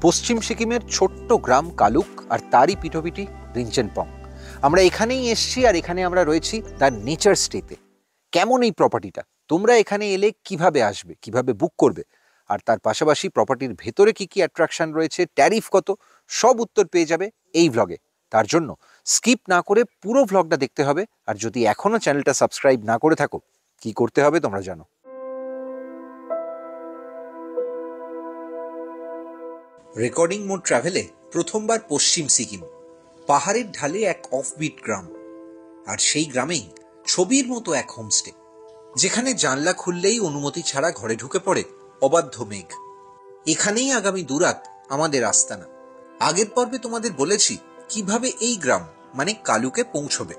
পশ্চিম সিকিমের ছোট্ট গ্রাম কালুক আর তারই পিঠোপিঠি রিঞ্চেনপং। আমরা এখানেই এসছি আর এখানে আমরা রয়েছি তার নেচার স্টেতে। কেমন এই প্রপার্টিটা, তোমরা এখানে এলে কিভাবে আসবে, কিভাবে বুক করবে, আর তার পাশাপাশি প্রপার্টির ভেতরে কি কি অ্যাট্রাকশন রয়েছে, ট্যারিফ কত, সব উত্তর পেয়ে যাবে এই ভ্লগে। তার জন্য স্কিপ না করে পুরো ভ্লগটা দেখতে হবে। আর যদি এখনো চ্যানেলটা সাবস্ক্রাইব না করে থাকো, কি করতে হবে তোমরা জানো। রেকর্ডিং মোড ট্রাভেলে প্রথমবার পশ্চিম সিকিম, পাহাড়ের ঢালে এক অফবিট গ্রাম, আর সেই গ্রামেই ছবির মতো এক হোমস্টে, যেখানে জানলা খুললেই অনুমতি ছাড়া ঘরে ঢুকে পড়ে অবাধ্য মেঘ। এখানেই আগামী দুরাত আমাদের আস্তানা। আগের পর্বে তোমাদের বলেছি কিভাবে এই গ্রাম মানে কালুকে পৌঁছবে,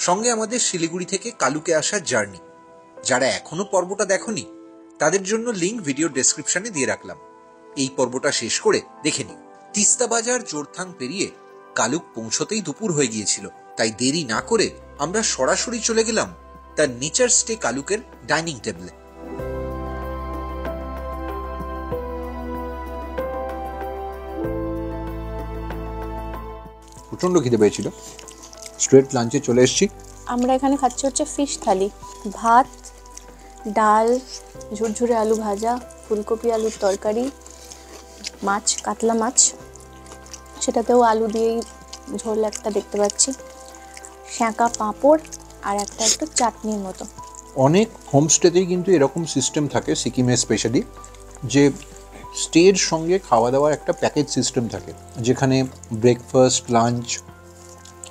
সঙ্গে আমাদের শিলিগুড়ি থেকে কালুকে আসার জার্নি। যারা এখনো পর্বটা দেখোনি তাদের জন্য লিঙ্ক ভিডিও ডেসক্রিপশনে দিয়ে রাখলাম, এই পর্বটা শেষ করে দেখে নিও। তিস্তা বাজার জোরথাং পেরিয়ে কালুক পৌঁছতেই দুপুর হয়ে গিয়েছিল, তাই দেরি না করে আমরা সরাসরি চলে গেলাম তার নেচার স্টে কালুকের ডাইনিং টেবিলে। প্রচন্ড খিদে পেয়েছিল, স্ট্রেট লাঞ্চে চলে এসেছি। আমরা এখানে খাচ্ছি হচ্ছে ফিশ থালি, ভাত, ডাল, ঝুরঝুরে আলু ভাজা, ফুলকপি আলুর তরকারি, মাছ, কাতলা মাছ, সেটাতেও আলু দিয়েই ঝোল একটা দেখতে পাচ্ছি, শাঁকা পাঁপড় আর একটা একটু চাটনির মতো। অনেক হোমস্টেতেই কিন্তু এরকম সিস্টেম থাকে সিকিমে স্পেশালি, যে স্টের সঙ্গে খাওয়া দাওয়ার একটা প্যাকেজ সিস্টেম থাকে, যেখানে breakfast, lunch,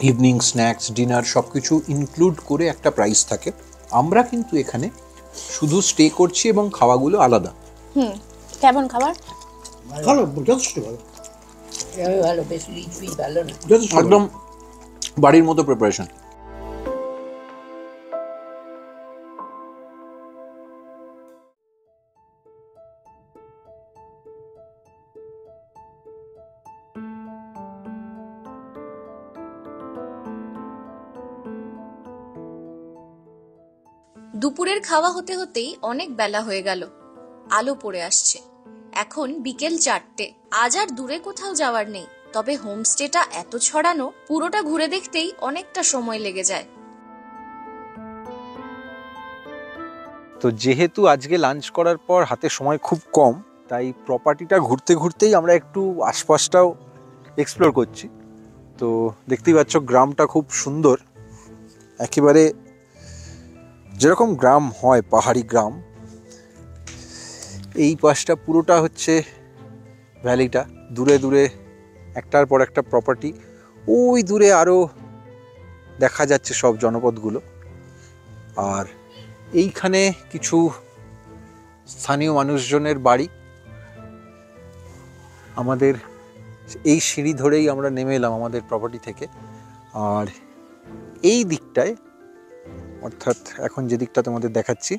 evening snacks, dinner সব কিছু ইনক্লুড করে একটা প্রাইস থাকে। আমরা কিন্তু এখানে শুধু স্টে করছি এবং খাওয়াগুলো আলাদা। কেমন খাবার? ভালো, যথেষ্ট ভালো, ভালো, বেশ রিচ ফিশ, ভালো না? একদম বাড়ির মতো প্রিপারেশন। দুপুরের খাওয়া হতে হতেই অনেক বেলা হয়ে গেল, আলো পড়ে আসছে। এখন বিকেল 4টে। আজ আর দূরে কোথাও যাওয়ার নেই, তবে হোমস্টেটা এত ছড়ানো, পুরোটা ঘুরে দেখতেই অনেকটা সময় লেগে যায়। তো যেহেতু আজকে লাঞ্চ করার পর হাতে সময় খুব কম, তাই প্রপার্টিটা ঘুরতে ঘুরতেই আমরা একটু আশপাশটাও এক্সপ্লোর করছি। তো দেখতেই পাচ্ছ গ্রামটা খুব সুন্দর, একেবারে যেরকম গ্রাম হয় পাহাড়ি গ্রাম। এই পাশটা পুরোটা হচ্ছে ভ্যালিটা, দূরে দূরে একটার পর একটা প্রপার্টি, ওই দূরে আরও দেখা যাচ্ছে সব জনপদগুলো। আর এইখানে কিছু স্থানীয় মানুষজনের বাড়ি। আমাদের এই সিঁড়ি ধরেই আমরা নেমে এলাম আমাদের প্রপার্টি থেকে। আর এই দিকটায়, অর্থাৎ এখন যে দিকটা তোমাদের দেখাচ্ছি,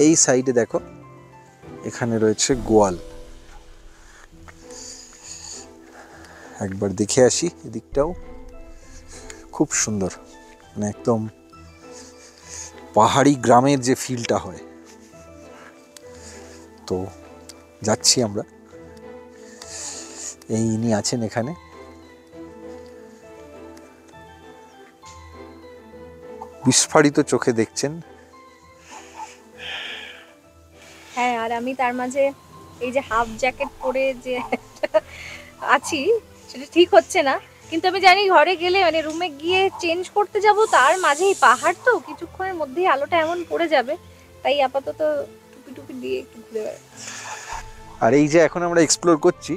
এই সাইডে দেখো এখানে রয়েছে গোয়াল। একবার দেখে আসি, এদিকটাও খুব সুন্দর, মানে একদম পাহাড়ি গ্রামের যে ফিলটা হয়। তো যাচ্ছি আমরা। এই ইনি আছেন এখানে। বিস্ফারিত চোখে দেখছেন। হ্যাঁ, আর আমি তার মাঝে এই যে হাফ জ্যাকেট পরে যে আছি, সেটা ঠিক হচ্ছে না। কিন্তু আমি জানি ঘরে গেলে, মানে রুমে গিয়ে চেঞ্জ করতে যাব, তার মাঝেই পাহাড়, তো কিছুক্ষণের মধ্যেই আলোটা এমন পড়ে যাবে, তাই আপাতত টুপি টুপি দিয়ে একটু ঘুরে বেড়াচ্ছি। আর এই যে এখন আমরা এক্সপ্লোর করছি,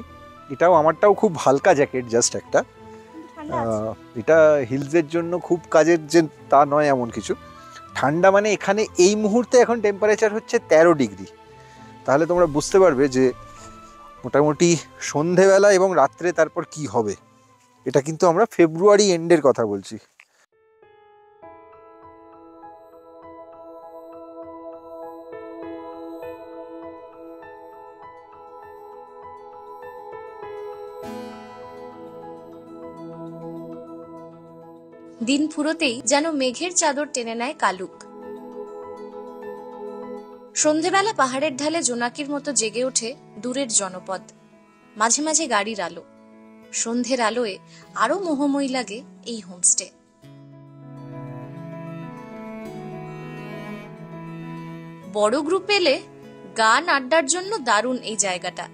এটাও আমারটাও খুব হালকা জ্যাকেট, জাস্ট একটা। এটা হিলসের জন্য খুব কাজের যে তা নয় এমন কিছু। ঠান্ডা মানে এখানে এই মুহূর্তে এখন টেম্পারেচার হচ্ছে 13 ডিগ্রি। তাহলে তোমরা বুঝতে পারবে যে মোটামুটি সন্ধেবেলা এবং রাত্রে তারপর কি হবে। এটা কিন্তু আমরা ফেব্রুয়ারি এন্ডের কথা বলছি। দিন ফুরোতেই যেন মেঘের চাদর টেনে নেয় কালুক। সন্ধেবেলা পাহাড়ের ঢালে জোনাকির মতো জেগে ওঠে দূরের জনপদ। মাঝে মাঝে গাড়ির আলো। সন্ধ্যের আলোয় আরো মোহময়ী লাগে এই হোমস্টে। বড় গ্রুপ এলে গান আড্ডার জন্য দারুণ এই জায়গাটা।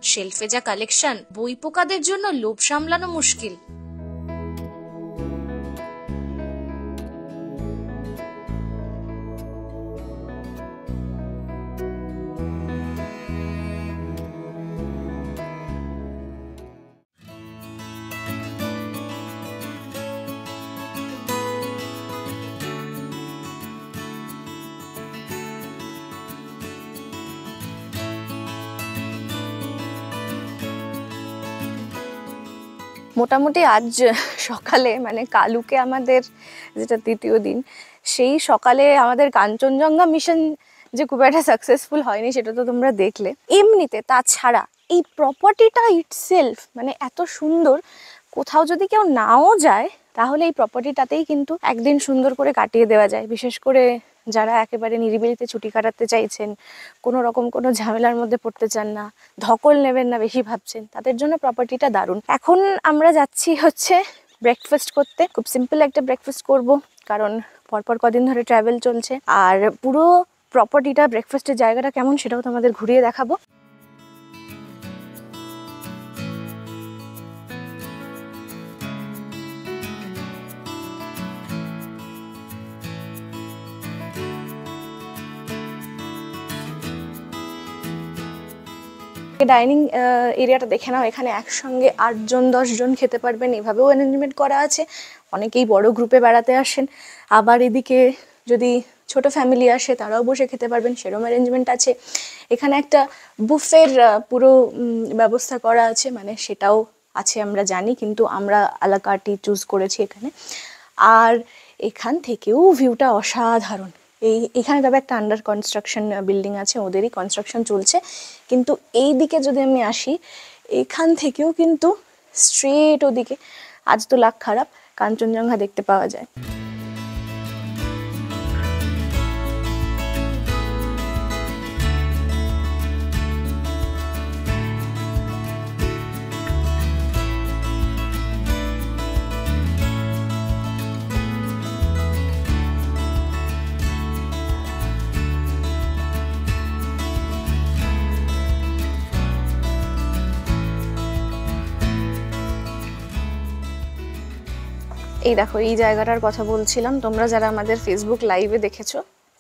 শেলফে যা কালেকশন, বই পোকাদের জন্য লোভ সামলানো মুশকিল। মোটামুটি আজ সকালে মানে কালুকে আমাদের যেটা দ্বিতীয় দিন, সেই সকালে আমাদের কাঞ্চনজঙ্ঘা মিশন যে খুব একটা সাকসেসফুল হয়নি সেটা তো তোমরা দেখলে। এমনিতে তাছাড়া এই প্রপার্টিটা ইটসেলফ মানে এত সুন্দর, কোথাও যদি কেউ নাও যায় তাহলে এই প্রপার্টিটাতেই কিন্তু একদিন সুন্দর করে কাটিয়ে দেওয়া যায়। বিশেষ করে যারা একেবারে নিরিবিলিতে ছুটি কাটাতে চাইছেন, কোনো রকম কোনো ঝামেলার মধ্যে পড়তে চান না, ধকল নেবেন না বেশি ভাবছেন, তাদের জন্য প্রপার্টিটা দারুণ। এখন আমরা যাচ্ছি হচ্ছে ব্রেকফাস্ট করতে। খুব সিম্পল একটা ব্রেকফাস্ট করব, কারণ পরপর কদিন ধরে ট্রাভেল চলছে। আর পুরো প্রপার্টিটা, ব্রেকফাস্টের জায়গাটা কেমন সেটাও তোমাদের ঘুরিয়ে দেখাবো। ডাইনিং এরিয়াটা দেখে নাও, এখানে একসঙ্গে 8-10 জন খেতে পারবেন, এভাবেও অ্যারেঞ্জমেন্ট করা আছে। অনেকেই বড় গ্রুপে বেড়াতে আসেন, আবার এদিকে যদি ছোট ফ্যামিলি আসে তারাও বসে খেতে পারবেন, সেরকম অ্যারেঞ্জমেন্ট আছে। এখানে একটা বুফের পুরো ব্যবস্থা করা আছে, মানে সেটাও আছে আমরা জানি, কিন্তু আমরা আলা কার্টই চুজ করেছি এখানে। আর এখান থেকেও ভিউটা অসাধারণ। এখানে তবে একটা আন্ডার কনস্ট্রাকশন বিল্ডিং আছে, ওদেরই কনস্ট্রাকশন চলছে। কিন্তু এই দিকে যদি আমি আসি, এখান থেকেও কিন্তু স্ট্রেট ওদিকে, আজ তো লাক খারাপ, কাঞ্চনজঙ্ঘা দেখতে পাওয়া যায়। এই দেখো, এই জায়গাটার কথা বলছিলাম, তোমরা যারা আমাদের ফেসবুক লাইভে দেখেছো,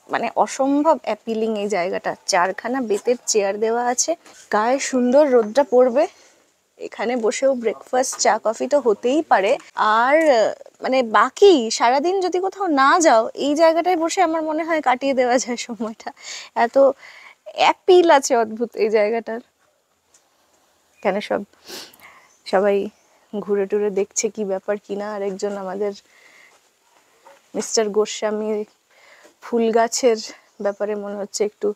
মানে অসম্ভব অ্যাপিলিং এই জায়গাটা। 4খানা বেতের চেয়ার দেওয়া আছে, গায়ে সুন্দর রোদটা পড়বে, এখানে বসেও ব্রেকফাস্ট চা কফি তো হতেই পারে। আর মানে বাকি সারাদিন যদি কোথাও না যাও, এই জায়গাটায় বসে আমার মনে হয় কাটিয়ে দেওয়া যায় সময়টা। এত অ্যাপিল আছে অদ্ভুত এই জায়গাটার। এখানে সবাই ঘুরে টুরে দেখছে কি ব্যাপার কিনা। আর একজন আমাদের মিস্টার গোস্বামী ফুল গাছের ব্যাপারে মনে হচ্ছে একটু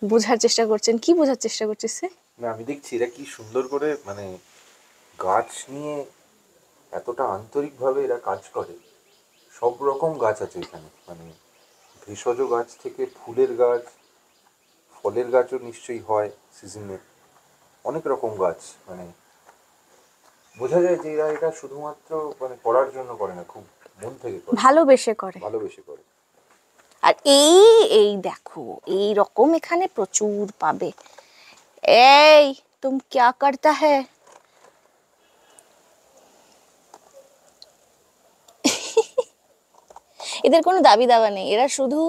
বোঝার চেষ্টা করছেন। কি বোঝার চেষ্টা করছিস? না, আমি দেখছি এরা কি সুন্দর করে মানে গাছ নিয়ে এতটা আন্তরিকভাবে এরা কাজ করে। সব রকম গাছ আছে এখানে, মানে ভেষজ গাছ থেকে ফুলের গাছ, ফলের গাছও নিশ্চয়ই হয় সিজনে, অনেক রকম গাছ। মানে বোঝা যায় যে এরা এটা শুধুমাত্র মানে পড়ার জন্য করে না, খুব মন থেকে করে, ভালোবেসে করে। আর এই দেখো, এই রকম এখানে প্রচুর পাবে। এই তুম ক্যা করতা হ্যায়? এদের কোনো দাবি দাওয়া নেই, এরা শুধু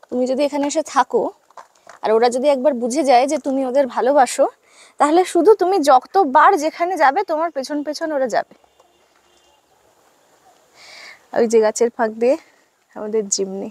তুমি যদি এখানে এসে থাকো আর ওরা যদি একবার বুঝে যায় যে তুমি ওদের ভালোবাসো, তাহলে শুধু তুমি যতবার যেখানে যাবে তোমার পেছন পেছন ওরা যাবে। ওই যে গাছের ফাঁক দিয়ে আমাদের জিমনি।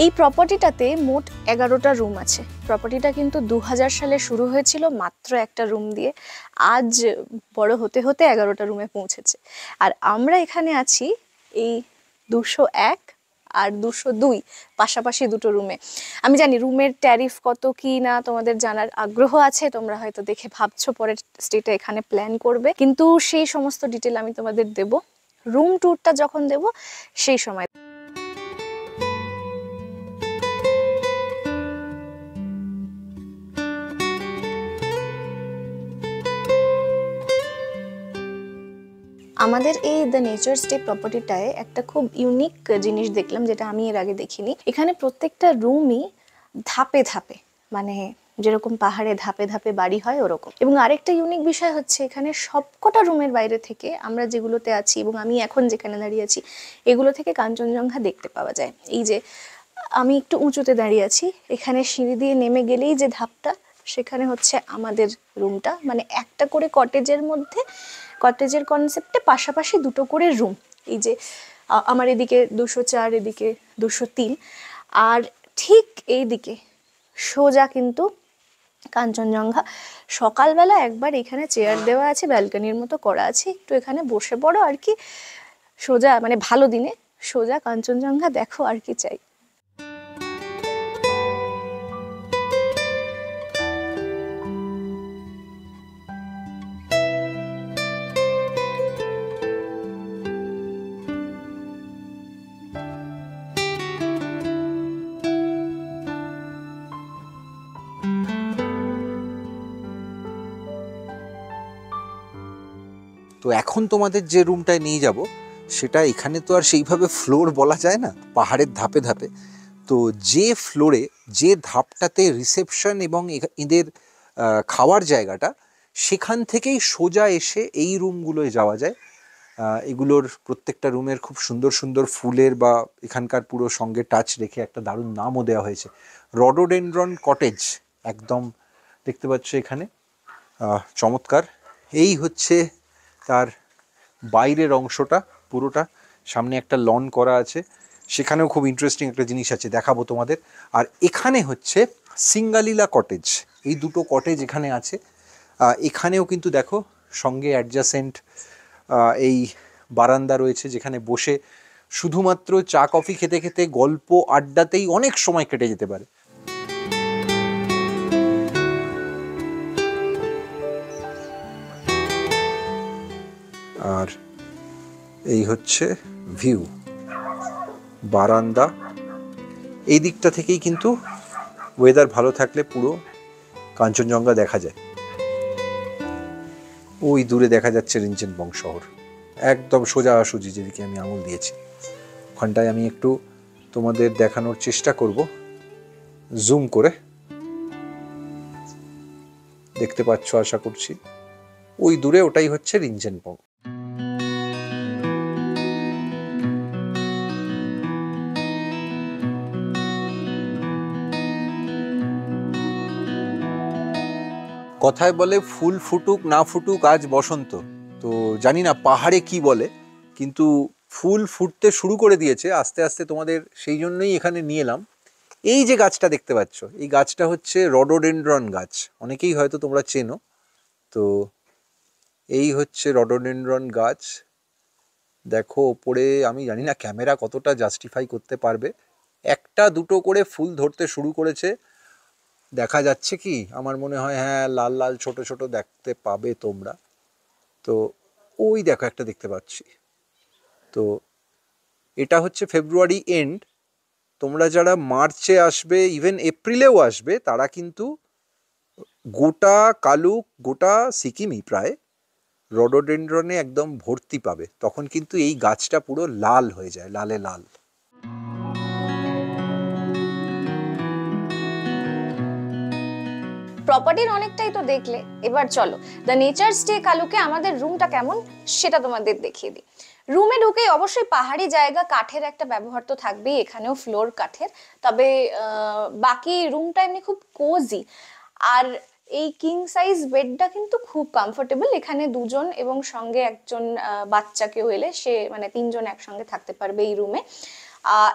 এই প্রপার্টিটাতে মোট 11টা রুম আছে। প্রপার্টিটা কিন্তু 2000 সালে শুরু হয়েছিল মাত্র একটা রুম দিয়ে, আজ বড় হতে হতে 11টা রুমে পৌঁছেছে। আর আমরা এখানে আছি এই 201 আর 202 পাশাপাশি দুটো রুমে। আমি জানি রুমের ট্যারিফ কত কি না তোমাদের জানার আগ্রহ আছে, তোমরা হয়তো দেখে ভাবছো পরের স্টেটে এখানে প্ল্যান করবে, কিন্তু সেই সমস্ত ডিটেল আমি তোমাদের দেব রুম ট্যুরটা যখন দেব সেই সময়। আমাদের এই দ্য নেচার স্টে প্রপার্টিটায় একটা খুব ইউনিক জিনিস দেখলাম, যেটা আমি এর আগে দেখিনি। এখানে প্রত্যেকটা রুমই ধাপে ধাপে, মানে যেরকম পাহাড়ে ধাপে ধাপে বাড়ি হয় ওরকম। এবং আরেকটা ইউনিক বিষয় হচ্ছে এখানে সবকটা রুমের বাইরে থেকে আমরা যেগুলোতে আছি এবং আমি এখন যেখানে দাঁড়িয়ে আছি এগুলো থেকে কাঞ্চনজঙ্ঘা দেখতে পাওয়া যায়। এই যে আমি একটু উঁচুতে দাঁড়িয়ে আছি, এখানে সিঁড়ি দিয়ে নেমে গেলেই যে ধাপটা, সেখানে হচ্ছে আমাদের রুমটা। মানে একটা করে কটেজের মধ্যে, কটেজের কনসেপ্টে পাশাপাশি দুটো করে রুম। এই যে আমার এদিকে 204, এদিকে 203, আর ঠিক এই দিকে সোজা কিন্তু কাঞ্চনজঙ্ঘা। সকালবেলা একবার এখানে চেয়ার দেওয়া আছে, ব্যালকনির মতো করা আছে, একটু এখানে বসে পড়ো আর কি, সোজা মানে ভালো দিনে সোজা কাঞ্চনজঙ্ঘা দেখো, আর কি চাই। তো এখন তোমাদের যে রুমটায় নিয়ে যাব সেটা এখানে তো আর সেইভাবে ফ্লোর বলা যায় না, পাহাড়ের ধাপে ধাপে। তো যে ফ্লোরে, যে ধাপটাতে রিসেপশন এবং এদের খাওয়ার জায়গাটা, সেখান থেকেই সোজা এসে এই রুমগুলোয় যাওয়া যায়। এগুলোর প্রত্যেকটা রুমের খুব সুন্দর সুন্দর ফুলের বা এখানকার পুরো সঙ্গে টাচ রেখে একটা দারুণ নামও দেওয়া হয়েছে, রডোডেনড্রন কটেজ। একদম দেখতে পাচ্ছ এখানে, চমৎকার। এই হচ্ছে তার বাইরের অংশটা পুরোটা, সামনে একটা লন করা আছে, সেখানেও খুব ইন্টারেস্টিং একটা জিনিস আছে, দেখাবো তোমাদের। আর এখানে হচ্ছে সিঙ্গালিলা কটেজ, এই দুটো কটেজ এখানে আছে। এখানেও কিন্তু দেখো সঙ্গে অ্যাডজাসেন্ট এই বারান্দা রয়েছে, যেখানে বসে শুধুমাত্র চা কফি খেতে খেতে গল্প আড্ডাতেই অনেক সময় কেটে যেতে পারে। আর এই হচ্ছে ভিউ, বারান্দা। এই দিকটা থেকেই কিন্তু ওয়েদার ভালো থাকলে পুরো কাঞ্চনজঙ্ঘা দেখা যায়। ওই দূরে দেখা যাচ্ছে রিঞ্চেনবং শহর, একদম সোজাসুজি যেদিকে আমি আঙুল দিয়েছি। ওখানটায় আমি একটু তোমাদের দেখানোর চেষ্টা করব জুম করে। দেখতে পাচ্ছ আশা করছি, ওই দূরে ওটাই হচ্ছে রিঞ্চেনবং। কথায় বলে ফুল ফুটুক না ফুটুক আজ বসন্ত। তো জানি না পাহাড়ে কি বলে, কিন্তু ফুল ফুটতে শুরু করে দিয়েছে আস্তে আস্তে। তোমাদের সেই জন্যই এখানে নিয়ে এলাম। এই যে গাছটা দেখতে পাচ্ছ, এই গাছটা হচ্ছে রডোডেনড্রন গাছ, অনেকেই হয়তো তোমরা চেনো। তো এই হচ্ছে রডোডেনড্রন গাছ। দেখো ওপরে, আমি জানি না ক্যামেরা কতটা জাস্টিফাই করতে পারবে, একটা দুটো করে ফুল ধরতে শুরু করেছে। দেখা যাচ্ছে কি, আমার মনে হয় হ্যাঁ লাল লাল ছোট ছোট দেখতে পাবে তোমরা। তো ওই দেখো একটা দেখতে পাচ্ছি। তো এটা হচ্ছে ফেব্রুয়ারি এন্ড। তোমরা যারা মার্চে আসবে, ইভেন এপ্রিলেও আসবে, তারা কিন্তু গোটা কালুক, গোটা সিকিমই প্রায় রডোডেনড্রনে একদম ভর্তি পাবে। তখন কিন্তু এই গাছটা পুরো লাল হয়ে যায়, লালে লাল। প্রপার্টির অনেকটাই তো দেখলে, এবার চলো দ্য নেচার স্টে কালুকে আমাদের রুমটা কেমন সেটা তোমাদের দেখিয়ে দিই। রুমে ঢুকে অবশ্যই পাহাড়ি জায়গা, কাঠের একটা ব্যবহার তো থাকবেই, এখানেও ফ্লোর কাঠের। তবে বাকি রুমটা এমনি খুব কোজি। আর এই কিং সাইজ বেডটা কিন্তু খুব কমফোর্টেবল। এখানে দুজন এবং সঙ্গে একজন বাচ্চাকেও এলে সে মানে তিনজন একসঙ্গে থাকতে পারবে এই রুমে।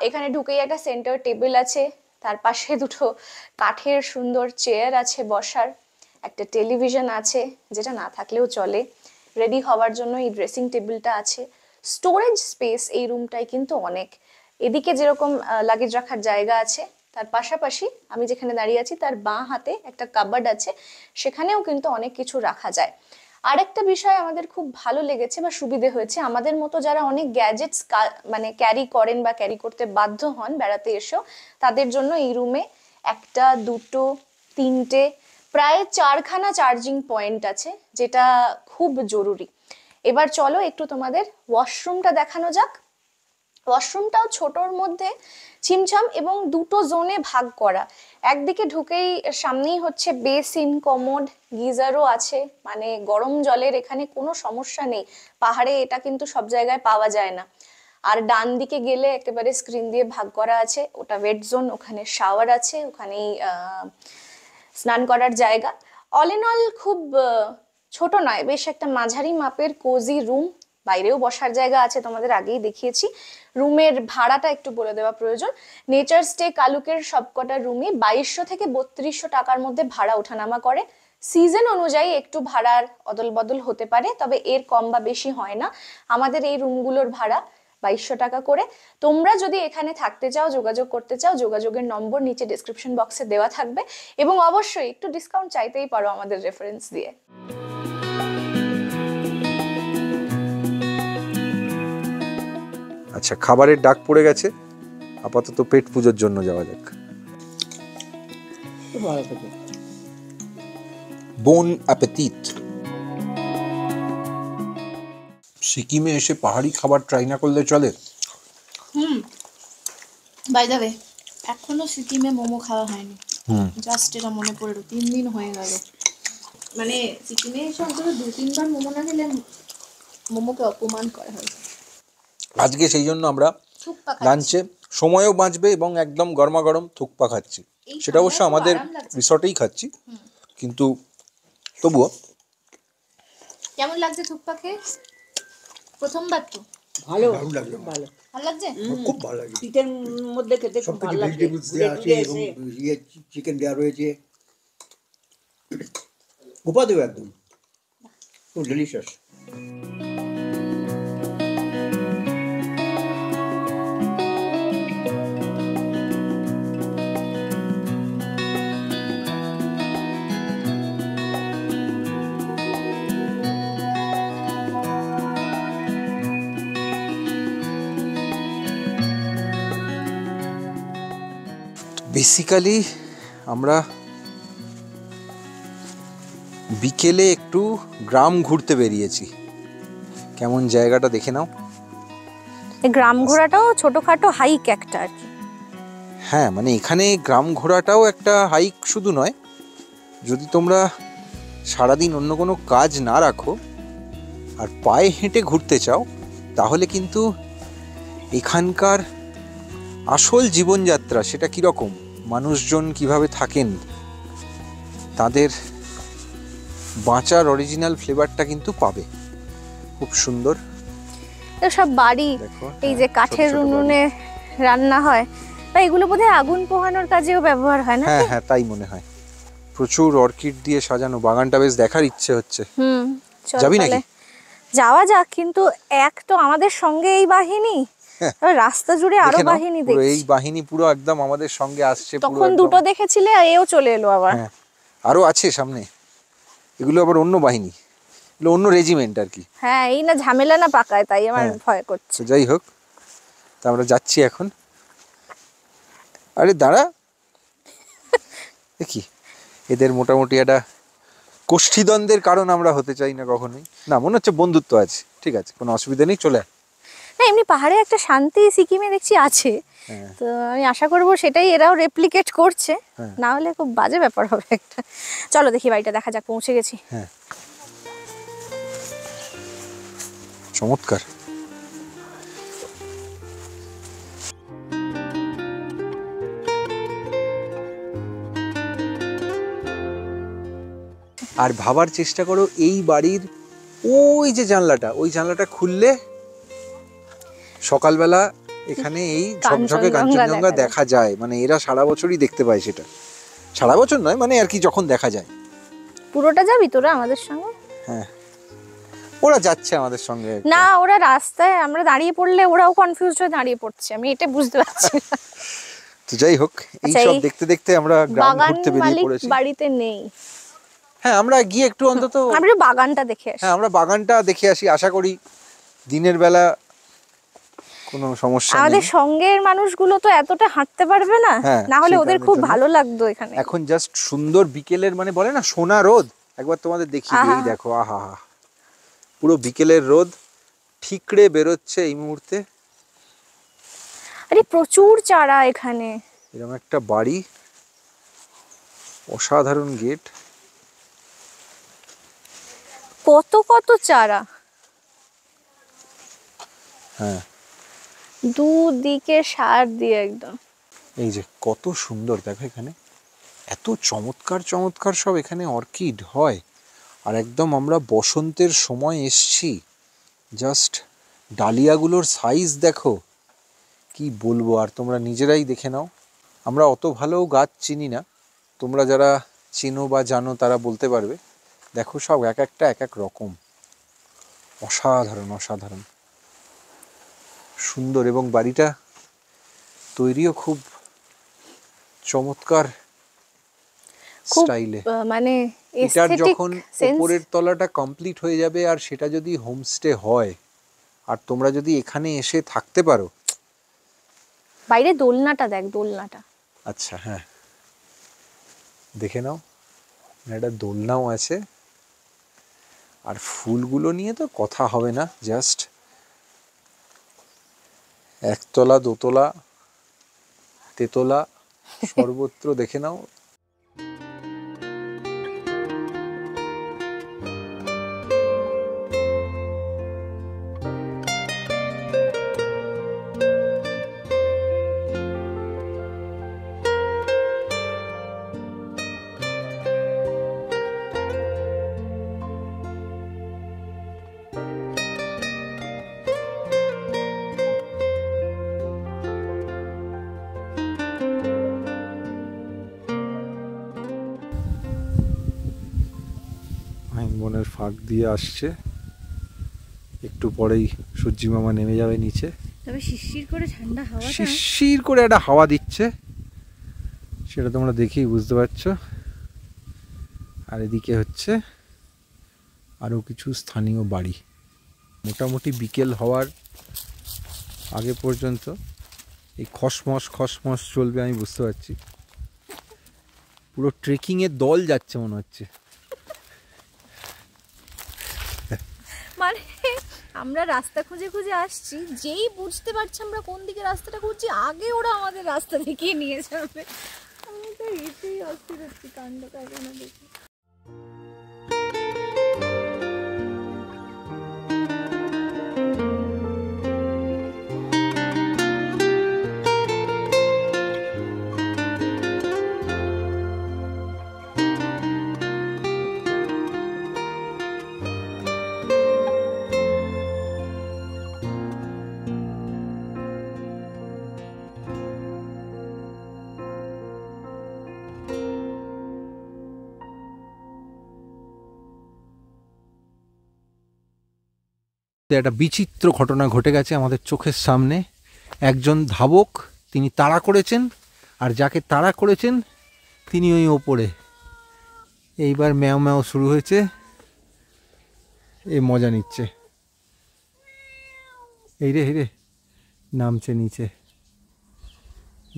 এখানে ঢুকেই একটা সেন্টার টেবিল আছে, তার পাশে দুটো কাঠের সুন্দর চেয়ার আছে বসার, একটা টেলিভিশন আছে যেটা না থাকলেও চলে, রেডি হওয়ার জন্য এই ড্রেসিং টেবিলটা আছে। স্টোরেজ স্পেস এই রুমটায় কিন্তু অনেক, এদিকে যেরকম লাগেজ রাখার জায়গা আছে, তার পাশাপাশি আমি যেখানে দাঁড়িয়ে আছি তার বাঁ হাতে একটা কাবার্ড আছে, সেখানেও কিন্তু অনেক কিছু রাখা যায়। আরেকটা বিষয় আমাদের খুব ভালো লেগেছে বা সুবিধে হয়েছে, আমাদের মতো যারা অনেক গ্যাজেটস মানে ক্যারি করেন বা ক্যারি করতে বাধ্য হন বেড়াতে এসেও, তাদের জন্য এই রুমে একটা, দুটো, তিনটে, প্রায় 4খানা চার্জিং পয়েন্ট আছে, যেটা খুব জরুরি। এবার চলো একটু তোমাদের ওয়াশরুমটা দেখানো যাক। ওয়াশরুমটাও ছোটর মধ্যে ছিমছাম এবং দুটো জোনে ভাগ করা। একদিকে ঢুকেই সামনেই হচ্ছে বেসিন, কমোড, গিজারও আছে, মানে গরম জলের এখানে কোনো সমস্যা নেই। পাহাড়ে এটা কিন্তু সব জায়গায় পাওয়া যায় না। আর ডান দিকে গেলে একেবারে স্ক্রিন দিয়ে ভাগ করা আছে, ওটা ওয়েট জোন, ওখানে শাওয়ার আছে, ওখানেই স্নান করার জায়গা। অল ইন অল খুব ছোট নয়, বেশ একটা মাঝারি মাপের কোজি রুম। বাইরেও বসার জায়গা আছে, তোমাদের আগেই দেখিয়েছি। রুমের ভাড়াটা একটু বলে দেওয়া প্রয়োজন। নেচার স্টে কালুকের সবকটা রুমই 2200 থেকে 3200 টাকার মধ্যে ভাড়া ওঠানামা করে। সিজন অনুযায়ী একটু ভাড়ার অদল বদল হতে পারে, তবে এর কম বা বেশি হয় না। আমাদের এই রুমগুলোর ভাড়া 2200 টাকা করে। তোমরা যদি এখানে থাকতে চাও, যোগাযোগ করতে চাও, যোগাযোগের নম্বর নিচে ডেসক্রিপশন বক্সে দেওয়া থাকবে, এবং অবশ্যই একটু ডিসকাউন্ট চাইতেই পারো আমাদের রেফারেন্স দিয়ে। আচ্ছা, খাবারের ডাক পড়ে গেছে, আপাতত পেট পুজোর জন্য যাওয়া যাক। খুব ভালো থাকে। বোন অ্যাপেটিট। সিকিমে এসে পাহাড়ি খাবার ট্রাই না করলে চলে। বাই দ্য ওয়ে, এখনো সিকিমে মোমো খাওয়া হয়নি, জাস্ট এটা মনে পড়লো, 3 দিন হয়ে গেল। মানে সিকিমে এসে অন্তত 2-3 বার মোমো না খেলে মোমোকে অপমান করা হয়। আজকে সেই জন্য আমরা থুকপা খাচ্ছি। লাঞ্চে সময়ও বাঁচবে এবং একদম গরমা গরম থুকপা খাচ্ছি। এই সেটা অবশ্য ঠান্ডায় খুব আমাদের আরাম লাগছে। রিসর্টেই খাচ্ছি, কিন্তু তবুও কেমন লাগছে থুকপা খেয়ে? প্রথমবার তো ভালো দারুণ লাগলো। খুব ভালো। ভালো লাগছে? খুব ভালো লাগে। শীতের মধ্যে খেতে খুব সবকিছু ভালো লাগে। ভেজিটেবলস ঘুরে দেওয়া আছে টুরে এবং এসে চিকেন দেওয়া রয়েছে। উপাদেয় একদম খুব ডেলিশিয়াস। বেসিক্যালি আমরা বিকেলে একটু গ্রাম ঘুরতে বেরিয়েছি। কেমন জায়গাটা দেখে নাও। এই গ্রাম ঘোরাটাও ছোটখাটো হাইক একটা আর কি। হ্যাঁ, মানে এখানে গ্রাম ঘোরাটাও একটা হাইক শুধু নয়, যদি তোমরা সারাদিন অন্য কোনো কাজ না রাখো আর পায়ে হেঁটে ঘুরতে চাও, তাহলে কিন্তু এখানকার আসল জীবনযাত্রা সেটা কীরকম, মানুষজন কিভাবে থাকেন, তাদের বাঁচার অরিজিনাল ফ্লেভারটা কিন্তু পাবে। খুব সুন্দর তো সব বাড়ি, দেখো, এই যে হ্যাঁ, কাঠের ছোট ছোট উনুনে রান্না হয়, বা এগুলো বোধহয় আগুন পোহানোর কাজেও ব্যবহার হয় না? হ্যাঁ হ্যাঁ, তাই মনে হয়। প্রচুর অর্কিড দিয়ে সাজানো, বাগানটা বেশ দেখার ইচ্ছে হচ্ছে। চল যাবি তাহলে নাকি? যাওয়া যাক, কিন্তু এক তো আমাদের সঙ্গে এই বাহিনী, এবার রাস্তা জুড়ে আরো দেখে নাও, বাহিনী পুরো এই দেখছি। বাহিনী পুরো একদম আমাদের সঙ্গে আসছে। পুরো তখন একদম। দুটো দেখেছিলে, এও চলে এলো আবার। হ্যাঁ, আরো আছে সামনে, এগুলো আবার অন্য বাহিনী, এগুলো অন্য রেজিমেন্ট আর কি। হ্যাঁ, এই না ঝামেলা না পাকায়, তাই আমার হ্যাঁ। ভয় করছে। তো যাই হোক, তা আমরা যাচ্ছি এখন। আরে দাঁড়া, দেখি এদের মোটামুটি একটা কোষ্ঠীদ্বন্দ্বের কারণ আমরা হতে চাই না কখনোই। না, মনে হচ্ছে বন্ধুত্ব আছে, ঠিক আছে, কোনো অসুবিধা নেই, চলে আয়। না, এমনি পাহাড়ে একটা শান্তি সিকিমে দেখছি আছে, হ্যাঁ। তো আমি আশা করব সেটাই এরাও রেপ্লিকেট করছে, হ্যাঁ। না হলে খুব বাজে ব্যাপার হবে একটা। চলো দেখি বাড়িটা দেখা যাক, পৌঁছে গেছি। হ্যাঁ, চমৎকার। আর ভাবার চেষ্টা করো, এই বাড়ির ওই যে জানলাটা, ওই জানলাটা খুললে সকালবেলা এখানে এই ঝকঝকে কাঞ্চনজঙ্ঘা কাঞ্চনজঙ্ঘা দেখা দেখা যায়, মানে এরা সারা বছরই দেখতে পায় সেটা। সারা বছর নয়, মানে আর কি যখন দেখা যায়। পুরোটা যাবি তোরা আমাদের সঙ্গে? হ্যাঁ, ওরা যাচ্ছে আমাদের সঙ্গে। না, ওরা রাস্তায় আমরা দাঁড়িয়ে পড়লে ওরাও কনফিউজড হয়ে দাঁড়িয়ে পড়ছে, আমি এটা বুঝতে পারছি না। তো যাই হোক, এই আচ্ছা, সব এই দেখতে দেখতে আমরা গ্রাম বাগান ঘুরতে বেরিয়ে মালিক পড়েছি। বাড়িতে নেই। হ্যাঁ, আমরা গিয়ে একটু অন্তত আমরা একটু বাগানটা দেখে আসি। হ্যাঁ, আমরা বাগানটা দেখে আসি। আশা করি দিনের বেলা কোনো সমস্যা আমাদের নেই। সঙ্গের মানুষগুলো তো এতটা হাঁটতে পারবে না, হ্যাঁ, না হলে সেই ওদের কারণের খুব জন্য। ভালো লাগতো এখানে। এখন জাস্ট সুন্দর বিকেলের, মানে বলে না সোনা রোদ, একবার তোমাদের দেখিয়ে দিই। এই আহা। দেখো, আহা হা, পুরো বিকেলের রোদ ঠিকরে বেরোচ্ছে এই মুহূর্তে। আরে প্রচুর চারা এখানে। এরকম একটা বাড়ি, অসাধারণ গেট। কত কত চারা, হ্যাঁ, দুদিকে সার দিয়ে একদম। এই যে কত সুন্দর দেখো, এখানে এত চমৎকার চমৎকার সব এখানে অর্কিড হয়। আর একদম আমরা বসন্তের সময় এসছি। জাস্ট ডালিয়াগুলোর সাইজ দেখো, কি বলবো, আর তোমরা নিজেরাই দেখে নাও। আমরা অত ভালো গাছ চিনি না, তোমরা যারা চিনো বা জানো তারা বলতে পারবে। দেখো সব এক একটা এক এক রকম, অসাধারণ অসাধারণ সুন্দর। এবং বাড়িটা তৈরিও খুব চমৎকার খুব স্টাইলে। মানে এটার এস্থেটিক যখন সেন্স। উপরের তলাটা কমপ্লিট হয়ে যাবে, আর সেটা যদি হোমস্টে হয়, আর তোমরা যদি এখানে এসে থাকতে পারো। বাইরে দোলনাটা দেখ, দোলনাটা। আচ্ছা, হ্যাঁ, দেখে নাও, একটা দোলনাও আছে। আর ফুলগুলো নিয়ে তো কথা হবে না, জাস্ট একতলা দোতলা তেতলা সর্বত্র দেখে নাও। বনের ফাঁক দিয়ে আসছে, একটু পরেই সূর্যি মামা নেমে যাবে নিচে। তবে শিরশির করে ঠান্ডা হাওয়াটা, শিরশির করে একটা হাওয়া দিচ্ছে, সেটা তোমরা দেখেই বুঝতে পারছো। আর এদিকে হচ্ছে আরও কিছু স্থানীয় বাড়ি। মোটামুটি বিকেল হওয়ার আগে পর্যন্ত এই খসমস খসমস চলবে, আমি বুঝতে পারছি। পুরো ট্রেকিংয়ের দল যাচ্ছে মনে হচ্ছে। মানে আমরা রাস্তা খুঁজে খুঁজে আসছি, যেই বুঝতে পারছি আমরা কোন দিকে রাস্তাটা খুঁজছি, আগে ওরা আমাদের রাস্তা দেখিয়ে নিয়ে যাবে। আমি তো এতেই অস্থির হচ্ছি কাণ্ড কারখানা দেখে। একটা বিচিত্র ঘটনা ঘটে গেছে আমাদের চোখের সামনে। একজন ধাবক, তিনি তাড়া করেছেন, আর যাকে তাড়া করেছেন তিনি ওই ওপরে। এইবার ম্যাও ম্যাও শুরু হয়েছে, এ মজা নিচ্ছে। এই রে রে নামছে নিচে,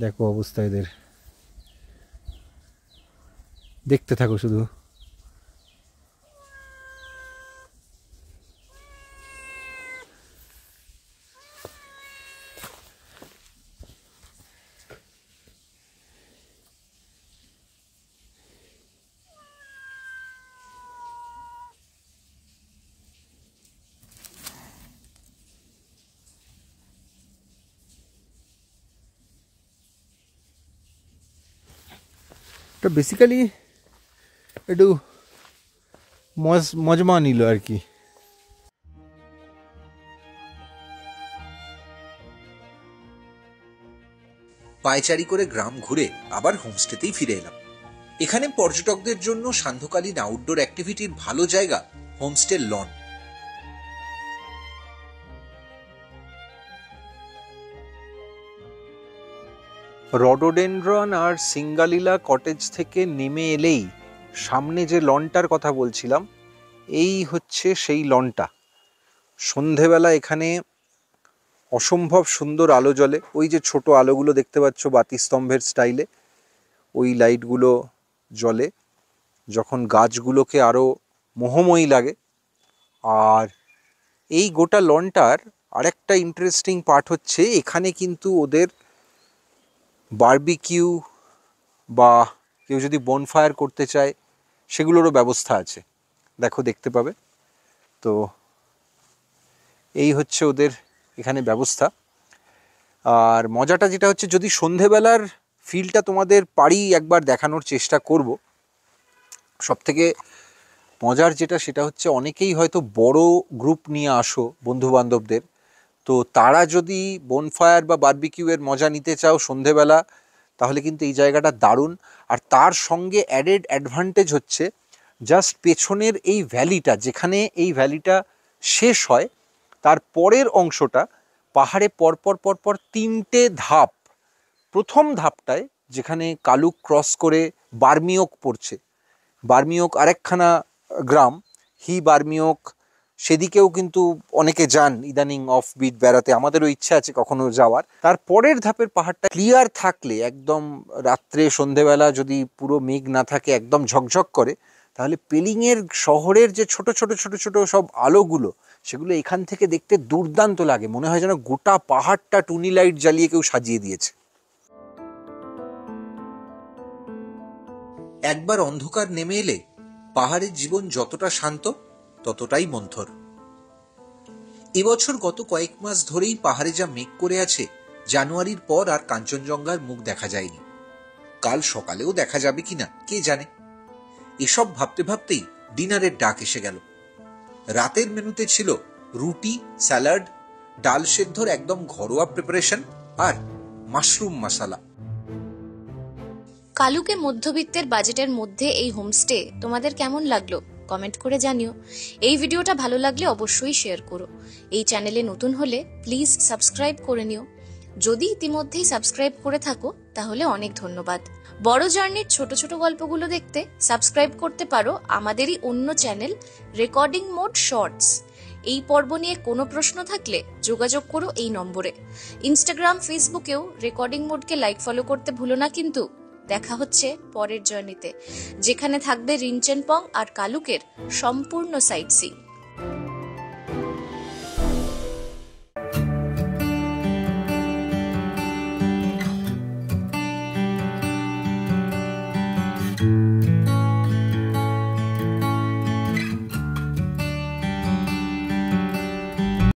দেখো অবস্থা এদের, দেখতে থাকো শুধু। এটা বেসিক্যালি একটু মজমা নিল আর কি। পায়চারি করে গ্রাম ঘুরে আবার হোমস্টেতেই ফিরে এলাম। এখানে পর্যটকদের জন্য সান্ধ্যকালীন আউটডোর অ্যাক্টিভিটির ভালো জায়গা হোমস্টের লন। রডোডেনড্রন আর সিঙ্গালিলা কটেজ থেকে নেমে এলেই সামনে যে লনটার কথা বলছিলাম, এই হচ্ছে সেই লনটা। সন্ধেবেলা এখানে অসম্ভব সুন্দর আলো জ্বলে। ওই যে ছোট আলোগুলো দেখতে পাচ্ছ বাতিস্তম্ভের স্টাইলে, ওই লাইটগুলো জ্বলে যখন গাছগুলোকে আরও মোহময়ী লাগে। আর এই গোটা লনটার আরেকটা ইন্টারেস্টিং পার্ট হচ্ছে এখানে কিন্তু ওদের বারবিকিউ বা কেউ যদি বনফায়ার করতে চায় সেগুলোরও ব্যবস্থা আছে, দেখো দেখতে পাবে। তো এই হচ্ছে ওদের এখানে ব্যবস্থা। আর মজাটা যেটা হচ্ছে, যদি সন্ধেবেলার ফিলটা তোমাদের পারি একবার দেখানোর চেষ্টা করব। সবথেকে মজার যেটা সেটা হচ্ছে, অনেকেই হয়তো বড় গ্রুপ নিয়ে আসো বন্ধু বান্ধবদের, তো তারা যদি বনফায়ার বা বারবিকিউয়ের মজা নিতে চাও সন্ধেবেলা, তাহলে কিন্তু এই জায়গাটা দারুণ। আর তার সঙ্গে অ্যাডেড অ্যাডভান্টেজ হচ্ছে জাস্ট পেছনের এই ভ্যালিটা, যেখানে এই ভ্যালিটা শেষ হয় তার পরের অংশটা পাহাড়ে পরপর পরপর 3টে ধাপ। প্রথম ধাপটায় যেখানে কালুক ক্রস করে বার্মিওক পড়ছে, বার্মিওক আরেকখানা গ্রাম, বার্মিওক, সেদিকেও কিন্তু অনেকে যান ইদানিং অফ বিট বেড়াতে, আমাদেরও ইচ্ছা আছে কখনো যাওয়ার। তার পরের ধাপের পাহাড়টা ক্লিয়ার থাকলে, একদম রাত্রে সন্ধেবেলা যদি পুরো মেঘ না থাকে, একদম ঝকঝক করে, তাহলে পেলিংয়ের শহরের যে ছোট ছোট ছোট ছোট সব আলোগুলো, সেগুলো এখান থেকে দেখতে দুর্দান্ত লাগে। মনে হয় যেন গোটা পাহাড়টা টুনি লাইট জ্বালিয়ে কেউ সাজিয়ে দিয়েছে। একবার অন্ধকার নেমে এলে পাহাড়ের জীবন যতটা শান্ত ততটাই মন্থর। এবছর গত কয়েক মাস ধরেই পাহাড়ে যা মেঘ করে আছে, জানুয়ারির পর আর কাঞ্চনজঙ্ঘার মুখ দেখা যায়নি। কাল সকালেও দেখা যাবে কিনা কে জানে। এসব ভাবতে ভাবতেই ডিনারের ডাক এসে গেল। রাতের মেনুতে ছিল রুটি, স্যালাড, ডাল সেদ্ধর একদম ঘরোয়া প্রিপারেশন আর মাশরুম মশালা। কালুকে মধ্যবিত্তের বাজেটের মধ্যে এই হোমস্টে তোমাদের কেমন লাগলো কমেন্ট করে জানিও। এই ভিডিওটা ভালো লাগলে অবশ্যই শেয়ার করো। এই চ্যানেলে নতুন হলে প্লিজ সাবস্ক্রাইব করে নিও। যদি ইতিমধ্যেই সাবস্ক্রাইব করে থাকো তাহলে অনেক ধন্যবাদ। বড় জার্নির ছোট ছোট গল্পগুলো দেখতে সাবস্ক্রাইব করতে পারো আমাদেরই অন্য চ্যানেল রেকর্ডিং মোড শর্টস। এই পর্ব নিয়ে কোনো প্রশ্ন থাকলে যোগাযোগ করো এই নম্বরে। ইনস্টাগ্রাম, ফেসবুকেও রেকর্ডিং মোডকে লাইক ফলো করতে ভুলো না কিন্তু। দেখা হচ্ছে পরের জার্নিতে, যেখানে থাকবে রিনচেনপং আর কালুকের সম্পূর্ণ সাইট সিইং।